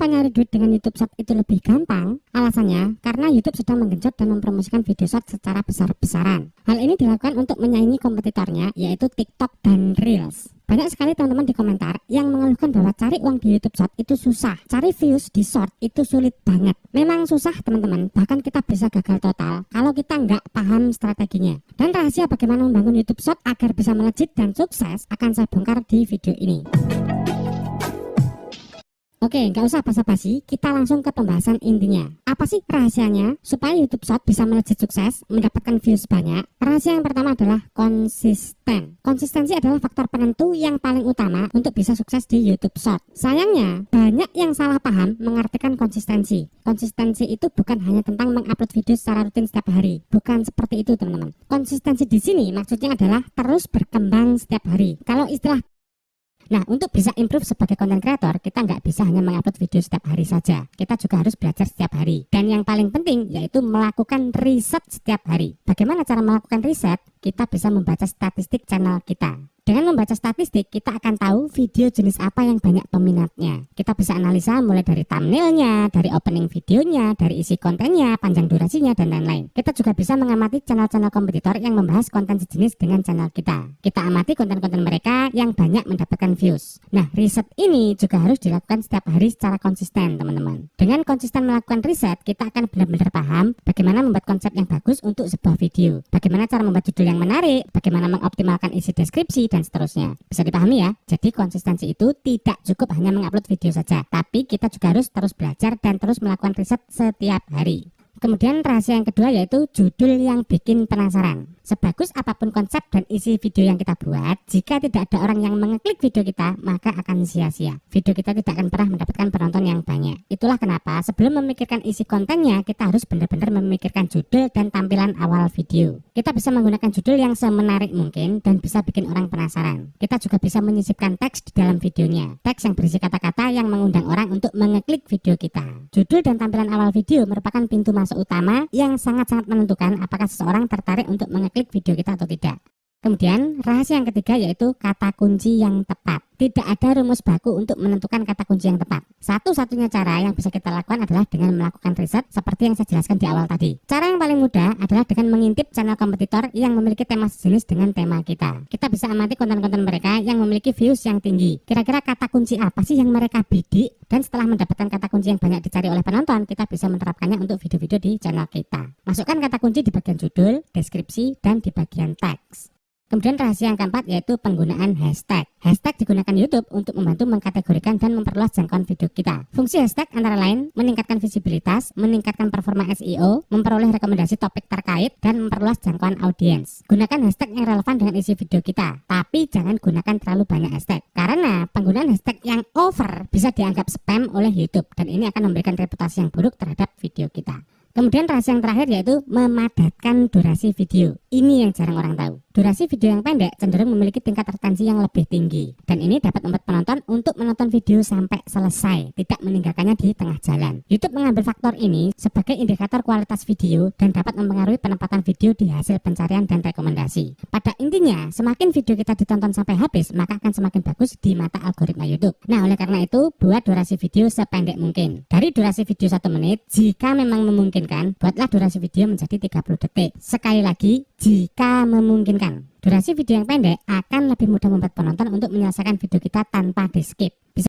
Kenapa nyari duit dengan YouTube Short itu lebih gampang? Alasannya, karena YouTube sedang menggenjot dan mempromosikan video short secara besar-besaran. Hal ini dilakukan untuk menyaingi kompetitornya, yaitu TikTok dan Reels. Banyak sekali teman-teman di komentar yang mengeluhkan bahwa cari uang di YouTube Short itu susah. Cari views di Short itu sulit banget. Memang susah teman-teman, bahkan kita bisa gagal total kalau kita nggak paham strateginya. Dan rahasia bagaimana membangun YouTube Short agar bisa melejit dan sukses akan saya bongkar di video ini. Oke, nggak usah basa-basi, kita langsung ke pembahasan intinya. Apa sih rahasianya supaya YouTube Short bisa melejit sukses, mendapatkan views banyak? Rahasia yang pertama adalah konsisten. Konsistensi adalah faktor penentu yang paling utama untuk bisa sukses di YouTube Short. Sayangnya, banyak yang salah paham mengartikan konsistensi. Konsistensi itu bukan hanya tentang mengupload video secara rutin setiap hari. Bukan seperti itu, teman-teman. Konsistensi di sini maksudnya adalah terus berkembang setiap hari. Kalau istilah Nah, untuk bisa improve sebagai content creator, kita nggak bisa hanya mengupload video setiap hari saja. Kita juga harus belajar setiap hari. Dan yang paling penting yaitu melakukan riset setiap hari. Bagaimana cara melakukan riset? Kita bisa membaca statistik channel kita. Dengan membaca statistik, kita akan tahu video jenis apa yang banyak peminatnya. Kita bisa analisa mulai dari thumbnailnya, dari opening videonya, dari isi kontennya, panjang durasinya, dan lain-lain. Kita juga bisa mengamati channel-channel kompetitor yang membahas konten sejenis dengan channel kita. Kita amati konten-konten mereka yang banyak mendapatkan views. Nah, riset ini juga harus dilakukan setiap hari secara konsisten, teman-teman. Dengan konsisten melakukan riset, kita akan benar-benar paham bagaimana membuat konsep yang bagus untuk sebuah video. Bagaimana cara membuat judul yang menarik, bagaimana mengoptimalkan isi deskripsi, dan seterusnya. Bisa dipahami ya? Jadi konsistensi itu tidak cukup hanya mengupload video saja, tapi kita juga harus terus belajar dan terus melakukan riset setiap hari. Kemudian rahasia yang kedua yaitu judul yang bikin penasaran. Sebagus apapun konsep dan isi video yang kita buat, jika tidak ada orang yang mengeklik video kita, maka akan sia-sia. Video kita tidak akan pernah mendapatkan penonton yang banyak. Itulah kenapa sebelum memikirkan isi kontennya, kita harus benar-benar memikirkan judul dan tampilan awal video. Kita bisa menggunakan judul yang semenarik mungkin dan bisa bikin orang penasaran. Kita juga bisa menyisipkan teks di dalam videonya. Teks yang berisi kata-kata yang mengundang orang untuk mengeklik video kita. Judul dan tampilan awal video merupakan pintu masuk utama yang sangat-sangat menentukan apakah seseorang tertarik untuk mengeklik video kita atau tidak. Kemudian rahasia yang ketiga yaitu kata kunci yang tepat. Tidak ada rumus baku untuk menentukan kata kunci yang tepat. Satu-satunya cara yang bisa kita lakukan adalah dengan melakukan riset seperti yang saya jelaskan di awal tadi. Cara yang paling mudah adalah dengan mengintip channel kompetitor yang memiliki tema sejenis dengan tema kita. Kita bisa amati konten-konten mereka yang memiliki views yang tinggi. Kira-kira kata kunci apa sih yang mereka bidik? Dan setelah mendapatkan kata kunci yang banyak dicari oleh penonton, kita bisa menerapkannya untuk video-video di channel kita. Masukkan kata kunci di bagian judul, deskripsi, dan di bagian teks. Kemudian rahasia yang keempat yaitu penggunaan hashtag. Hashtag digunakan YouTube untuk membantu mengkategorikan dan memperluas jangkauan video kita. Fungsi hashtag antara lain meningkatkan visibilitas, meningkatkan performa SEO, memperoleh rekomendasi topik terkait, dan memperluas jangkauan audiens. Gunakan hashtag yang relevan dengan isi video kita, tapi jangan gunakan terlalu banyak hashtag. Karena penggunaan hashtag yang over bisa dianggap spam oleh YouTube, dan ini akan memberikan reputasi yang buruk terhadap video kita. Kemudian rahasia yang terakhir yaitu memadatkan durasi video. Ini yang jarang orang tahu. Durasi video yang pendek cenderung memiliki tingkat retensi yang lebih tinggi. Dan ini dapat membuat penonton untuk menonton video sampai selesai, tidak meninggalkannya di tengah jalan. YouTube mengambil faktor ini sebagai indikator kualitas video dan dapat mempengaruhi penempatan video di hasil pencarian dan rekomendasi. Pada intinya, semakin video kita ditonton sampai habis, maka akan semakin bagus di mata algoritma YouTube. Nah, oleh karena itu, buat durasi video sependek mungkin. Dari durasi video 1 menit, jika memang memungkinkan, buatlah durasi video menjadi 30 detik. Sekali lagi, jika memungkinkan. Durasi video yang pendek akan lebih mudah membuat penonton untuk menyelesaikan video kita tanpa di skip.